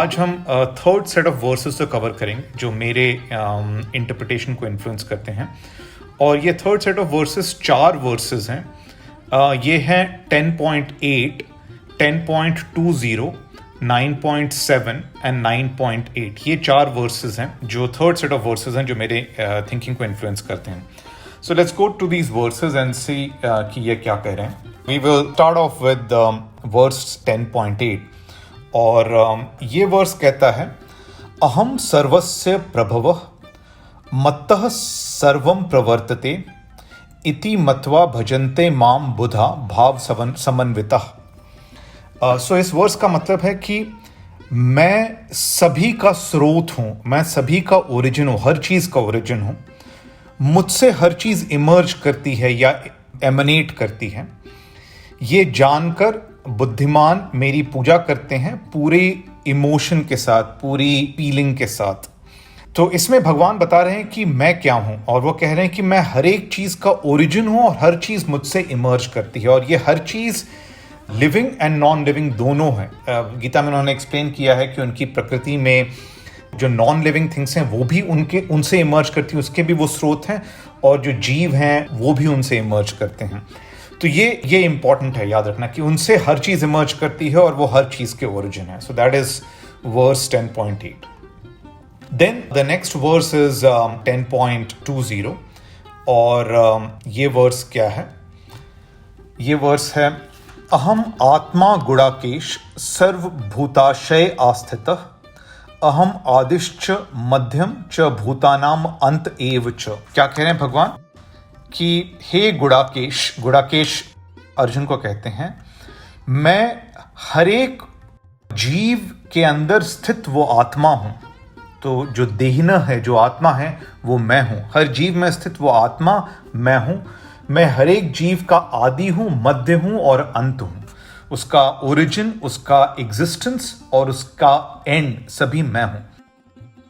आज हम third set of versus को कवर करेंगे जो मेरे इंटरप्रिटेशन को इन्फ्लुएंस करते हैं। और ये third set of versus 4 versus हैं। ये हैं 10.8, 10.20, 9.7 एंड 9.8। ये 4 वर्सेस हैं जो थर्ड सेट ऑफ वर्सेस हैं जो मेरे थिंकिंग को इन्फ्लुएंस करते हैं। So let's go to these verses and see कि ये क्या कह रहे हैं। We will start off with verse 10.8 और ये वर्स कहता है, अहम सर्वस्य प्रभवः मत्तः सर्वं प्रवर्तते इति मत्वा भजन्ते माम बुधा भाव समन्वितः। सो इस वर्स का मतलब है कि मैं सभी का स्रोत हूँ, मैं सभी का ओरिजिन हूँ, हर चीज़ का ओरिजिन हूँ। मुझसे हर चीज़ इमर्ज करती है या एमनेट करती है। ये जानकर बुद्धिमान मेरी पूजा करते हैं पूरे इमोशन के साथ, पूरी फीलिंग के साथ। तो इसमें भगवान बता रहे हैं कि मैं क्या हूं, और वो कह रहे हैं कि मैं हर एक चीज़ का ओरिजिन हूं और हर चीज़ मुझसे इमर्ज करती है। और ये हर चीज़ लिविंग एंड नॉन लिविंग दोनों है। गीता में उन्होंने एक्सप्लेन किया है कि उनकी प्रकृति में जो नॉन लिविंग थिंग्स हैं वो भी उनसे इमर्ज करती हैं, उसके भी वो स्रोत हैं, और जो जीव हैं वो भी उनसे इमर्ज करते हैं। तो ये इंपॉर्टेंट है याद रखना कि उनसे हर चीज़ इमर्ज करती है और वो हर चीज़ के ओरिजिन है। So that is verse 10.8। Then the next verse is 10.20 और ये वर्स क्या है? ये वर्स है, अहम आत्मा गुणाकेश सर्वभूताशय आस्थितः अहम आदिश्च मध्यम च भूतानाम अंत एव च। क्या कह रहे हैं भगवान कि हे गुणाकेश अर्जुन को कहते हैं, मैं हर एक जीव के अंदर स्थित वो आत्मा हूं। तो जो देहिना है, जो आत्मा है, वो मैं हूं। हर जीव में स्थित वो आत्मा मैं हूं। मैं हर एक जीव का आदि हूं, मध्य हूं और अंत हूं। उसका ओरिजिन, उसका एग्जिस्टेंस और उसका एंड सभी मैं हूं।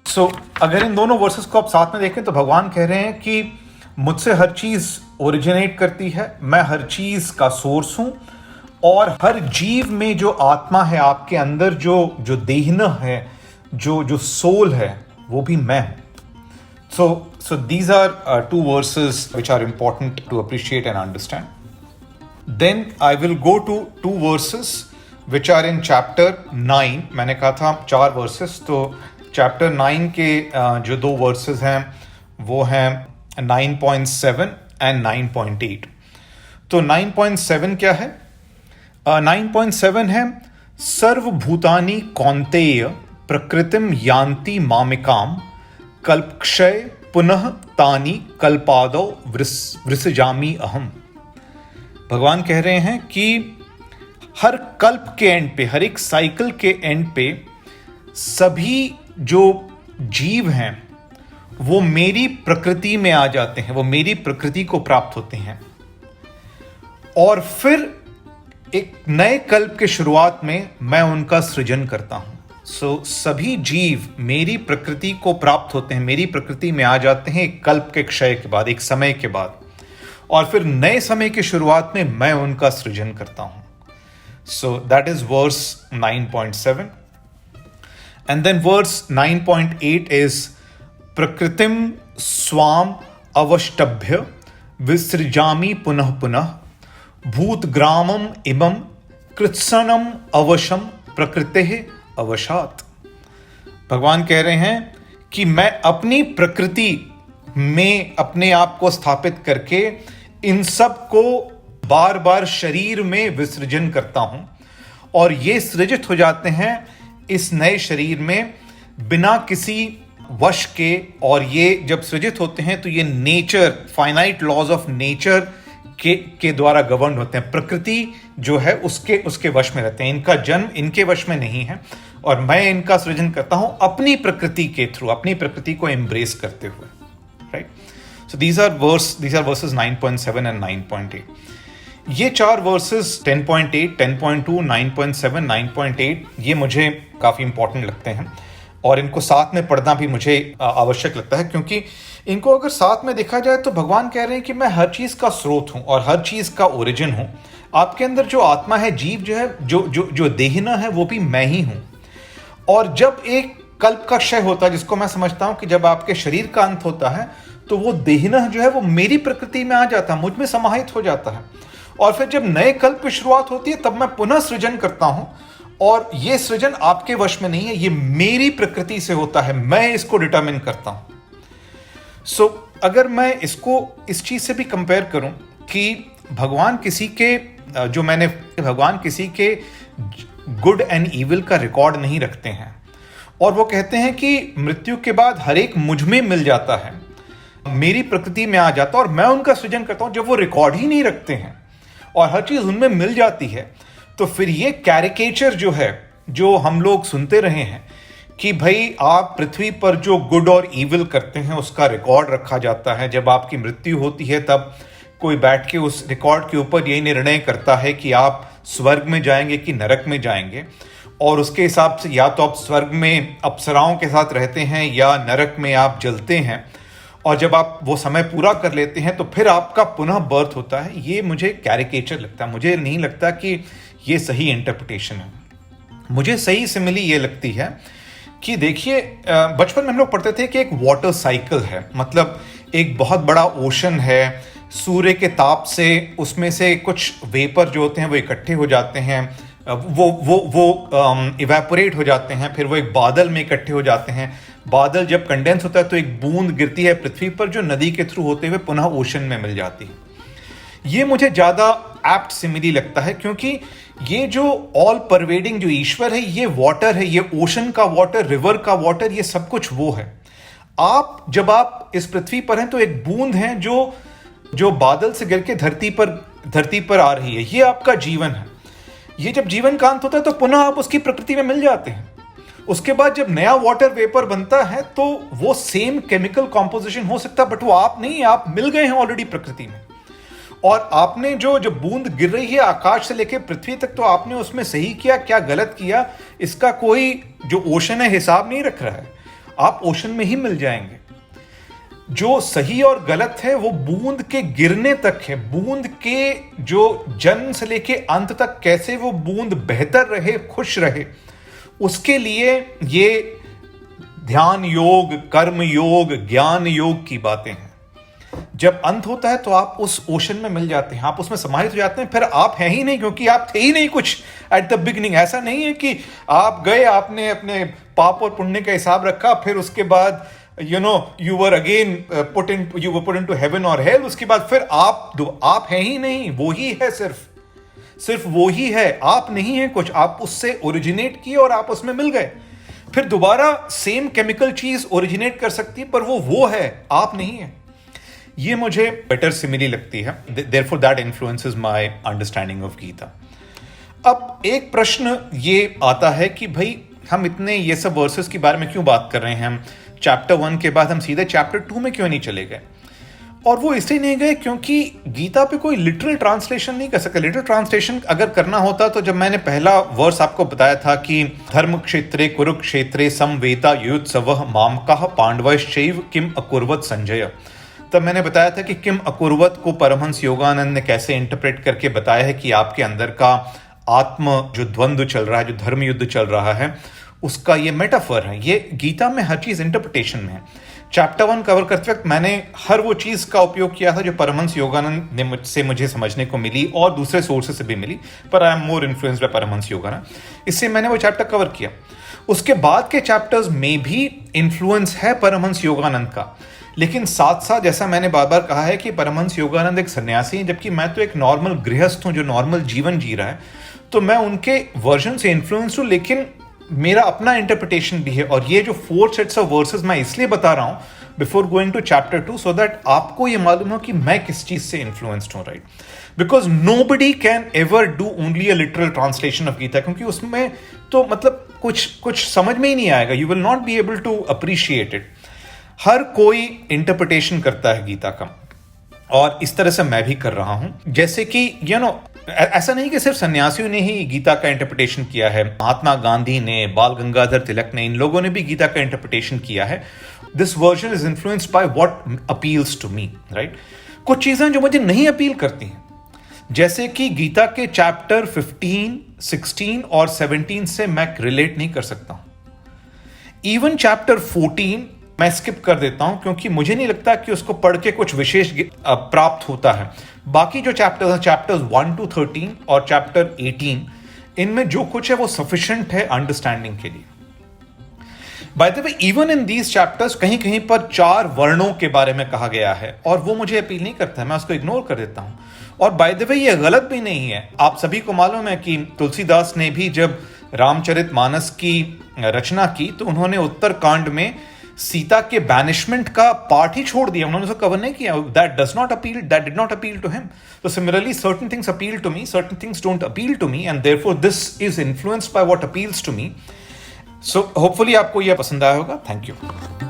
सो अगर इन दोनों वर्सेस को आप साथ में देखें तो भगवान कह रहे हैं कि मुझसे हर चीज ओरिजिनेट करती है, मैं हर चीज का सोर्स हूं, और हर जीव में जो आत्मा है, आपके अंदर जो देहना है, जो सोल है, वो भी मैं हूं। So these are 2 verses which are important to appreciate and understand. Then I will go to 2 verses which are in chapter 9. मैंने कहा था 4 verses, तो chapter 9 के जो 2 verses हैं वो हैं 9.7 and 9.8. तो 9.7 क्या है? 9.7 है, सर्वभूतानि कौन्तेय प्रकृतिम यान्ति मामिकाम कल्पक्षय पुनः तानि कल्पादौ वृसजामि अहम। भगवान कह रहे हैं कि हर कल्प के एंड पे, हर एक साइकिल के एंड पे सभी जो जीव हैं वो मेरी प्रकृति में आ जाते हैं, वो मेरी प्रकृति को प्राप्त होते हैं, और फिर एक नए कल्प के शुरुआत में मैं उनका सृजन करता हूं। सो सभी जीव मेरी प्रकृति को प्राप्त होते हैं, मेरी प्रकृति में आ जाते हैं एक कल्प के क्षय के बाद, एक समय के बाद, और फिर नए समय की शुरुआत में मैं उनका सृजन करता हूं। So that is verse 9.7 and then verse 9.8 is प्रकृतिम स्वाम अवष्टभ्य विसृजामि पुनः पुनः भूतग्रामम इमं कृत्सनम अवशम प्रकृतेः अवशात। भगवान कह रहे हैं कि मैं अपनी प्रकृति में अपने आप को स्थापित करके इन सब को बार बार शरीर में विसर्जन करता हूं, और ये सृजित हो जाते हैं इस नए शरीर में बिना किसी वश के। और ये जब सृजित होते हैं तो ये nature, finite laws of nature के द्वारा गवर्न होते हैं। प्रकृति जो है उसके वश में रहते हैं, इनका जन्म इनके वश में नहीं है, और मैं इनका सृजन करता हूं अपनी प्रकृति के थ्रू, अपनी प्रकृति को एम्ब्रेस करते हुए। Right? So these are verses 9.7 and 9.8. ये 4 वर्सेस 10.8, 10.2, 9.7, 9.8 ये मुझे काफ़ी इंपॉर्टेंट लगते हैं, और इनको साथ में पढ़ना भी मुझे आवश्यक लगता है, क्योंकि इनको अगर साथ में देखा जाए तो भगवान कह रहे हैं कि मैं हर चीज़ का स्रोत हूँ और हर चीज़ का ओरिजिन हूँ। आपके अंदर जो आत्मा है, जीव जो है, जो देहना है, वो भी मैं ही हूँ। और जब एक कल्प का क्षय होता है, जिसको मैं समझता हूं कि जब आपके शरीर का अंत होता है, तो वो देहना जो है वो मेरी प्रकृति में आ जाता है, मुझ में समाहित हो जाता है। और फिर जब नए कल्प की शुरुआत होती है तब मैं पुनः सृजन करता हूं, और ये सृजन आपके वश में नहीं है, ये मेरी प्रकृति से होता है, मैं इसको डिटरमिन करता हूं। सो अगर मैं इसको इस चीज से भी कंपेयर करूं कि भगवान किसी के गुड एंड इविल का रिकॉर्ड नहीं रखते हैं, और वो कहते हैं कि मृत्यु के बाद हर एक मुझ में मिल जाता है, मेरी प्रकृति में आ जाता है, और मैं उनका सृजन करता हूं। जब वो रिकॉर्ड ही नहीं रखते हैं और हर चीज उनमें मिल जाती है, तो फिर ये कैरिकेचर जो है, जो हम लोग सुनते रहे हैं कि भाई आप पृथ्वी पर जो गुड और इविल करते हैं उसका रिकॉर्ड रखा जाता है, जब आपकी मृत्यु होती है तब कोई बैठ के उस रिकॉर्ड के ऊपर यही निर्णय करता है कि आप स्वर्ग में जाएंगे कि नरक में जाएंगे, और उसके हिसाब से या तो आप स्वर्ग में अप्सराओं के साथ रहते हैं या नरक में आप जलते हैं, और जब आप वो समय पूरा कर लेते हैं तो फिर आपका पुनः बर्थ होता है। ये मुझे कैरिकेचर लगता है, मुझे नहीं लगता कि ये सही इंटरप्रिटेशन है। मुझे सही सिमिली ये लगती है कि देखिए, बचपन में हम लोग पढ़ते थे कि एक वाटर साइकिल है, मतलब एक बहुत बड़ा ओशन है, सूर्य के ताप से उसमें से कुछ वेपर जो होते हैं वो इकट्ठे हो जाते हैं, वो इवेपोरेट हो जाते हैं, फिर वो एक बादल में इकट्ठे हो जाते हैं। बादल जब कंडेंस होता है तो एक बूंद गिरती है पृथ्वी पर, जो नदी के थ्रू होते हुए पुनः ओशन में मिल जाती है। ये मुझे ज्यादा एप्ट सिमिली लगता है, क्योंकि ये जो ऑल परवेडिंग जो ईश्वर है, ये वाटर है, ये ओशन का वाटर, रिवर का वाटर, ये सब कुछ वो है। जब आप इस पृथ्वी पर हैं तो एक बूंद है जो बादल से गिर के धरती पर आ रही है, ये आपका जीवन है। ये जब जीवन का अंत होता है तो पुनः आप उसकी प्रकृति में मिल जाते हैं। उसके बाद जब नया वाटर वेपर बनता है तो वो सेम केमिकल कॉम्पोजिशन हो सकता है, बट वो आप नहीं, आप मिल गए हैं ऑलरेडी प्रकृति में। और आपने जो बूंद गिर रही है आकाश से लेकर पृथ्वी तक, तो आपने उसमें सही किया क्या गलत किया, इसका कोई जो ओशन है हिसाब नहीं रख रहा है, आप ओशन में ही मिल जाएंगे। जो सही और गलत है वो बूंद के गिरने तक है, बूंद के जो जन्म से लेके अंत तक कैसे वो बूंद बेहतर रहे, खुश रहे, उसके लिए ये ध्यान योग, कर्म योग, ज्ञान योग की बातें हैं। जब अंत होता है तो आप उस ओशन में मिल जाते हैं, आप उसमें समाहित हो जाते हैं, फिर आप हैं ही नहीं, क्योंकि आप थे ही नहीं कुछ एट द बिगिनिंग। ऐसा नहीं है कि आप गए, आपने अपने पाप और पुण्य का हिसाब रखा, फिर उसके बाद you were again put into heaven or hell, उसके बाद फिर आप हैं ही नहीं, वो ही है, सिर्फ वो ही है, आप नहीं है कुछ। आप उससे ओरिजिनेट किए और आप उसमें मिल गए, फिर दोबारा सेम केमिकल चीज ओरिजिनेट कर सकती है, पर वो है, आप नहीं है। ये मुझे बेटर सिमिली लगती है, therefore that influences my understanding of Gita. अब एक प्रश्न ये आता है कि भाई हम इतने ये सब वर्सेस के बारे में क्यों बात कर रहे हैं, हम चैप्टर 1 के बाद हम सीधे चैप्टर 2 में क्यों नहीं चले गए? और वो इसलिए नहीं गए क्योंकि गीता पे कोई लिटरल ट्रांसलेशन नहीं कर सकता। लिटरल ट्रांसलेशन अगर करना होता तो जब मैंने पहला वर्स आपको बताया था कि धर्म क्षेत्रे कुरुक्षेत्रे समवेता युयुत्सवः मामकाः पांडवश्चैव किम अकुर्वत संजय, तब मैंने बताया था कि किम अकुर्वत को परमहंस योगानंद ने कैसे इंटरप्रेट करके बताया है कि आपके अंदर का आत्म जो द्वंद्व चल रहा है, जो धर्म युद्ध चल रहा है, उसका ये मेटाफर है। ये गीता में हर चीज इंटरप्रिटेशन में है। चैप्टर 1 कवर करते वक्त मैंने हर वो चीज का उपयोग किया था जो परमहंस योगानंद ने मुझे समझने को मिली और दूसरे सोर्सेस से भी मिली, पर I am more influenced by Paramahansa Yogananda, इससे मैंने वो चैप्टर कवर किया। उसके बाद के चैप्टर्स में भी इन्फ्लुएंस है परमहंस योगानंद का, लेकिन साथ साथ जैसा मैंने बार बार कहा है कि परमहंस योगानंद एक सन्यासी हैं, जबकि मैं तो एक नॉर्मल गृहस्थ हूं जो नॉर्मल जीवन जी रहा है, तो मैं उनके वर्जन से इन्फ्लुएंस हूं, लेकिन मेरा अपना इंटरप्रिटेशन भी है। और ये जो 4 सेट्स ऑफ वर्सेस मैं इसलिए बता रहा हूं before going to chapter 2, so that आपको ये मालूम हो कि मैं किस चीज से इन्फ्लुएंस्ड हूं, right? Because nobody can ever do only a literal translation of Gita, क्योंकि उसमें तो मतलब कुछ समझ में ही नहीं आएगा, you will not be able to appreciate it. हर कोई इंटरप्रिटेशन करता है गीता का, और इस तरह से मैं भी कर रहा हूं। जैसे कि ऐसा नहीं कि सिर्फ सन्यासियों ने ही गीता का इंटरप्रिटेशन किया है, महात्मा गांधी ने, बाल गंगाधर तिलक ने, इन लोगों ने भी गीता का इंटरप्रिटेशन किया है। This version is influenced by what appeals to me, right? कुछ चीजें जो मुझे नहीं अपील करती हैं, जैसे कि गीता के चैप्टर 15, 16 और 17 से मैं रिलेट नहीं कर सकता हूं। इवन चैप्टर 14 मैं स्किप कर देता हूं क्योंकि मुझे नहीं लगता कि उसको पढ़ के कुछ विशेष प्राप्त होता है। बाकी जो चैप्टर्स हैं, चैप्टर्स 1 to 13 और चैप्टर 18, इनमें जो कुछ है वो सफिशिएंट है अंडरस्टैंडिंग के लिए। By the way, even in these chapters कहीं कहीं पर 4 वर्णों के बारे में कहा गया है और वो मुझे अपील नहीं करता है, मैं उसको इग्नोर कर देता हूं। और बाय द वे, ये गलत भी नहीं है। आप सभी को मालूम है कि तुलसीदास ने भी जब रामचरितमानस की रचना की तो उन्होंने उत्तरकांड में सीता के बैनिशमेंट का पार्ट ही छोड़ दिया, उन्होंने उसको कवर नहीं किया। That did not appeal to him. So similarly, certain things appeal to me, certain things don't appeal to me, and therefore this is influenced by what appeals to me. So hopefully आपको यह पसंद आया होगा। Thank you.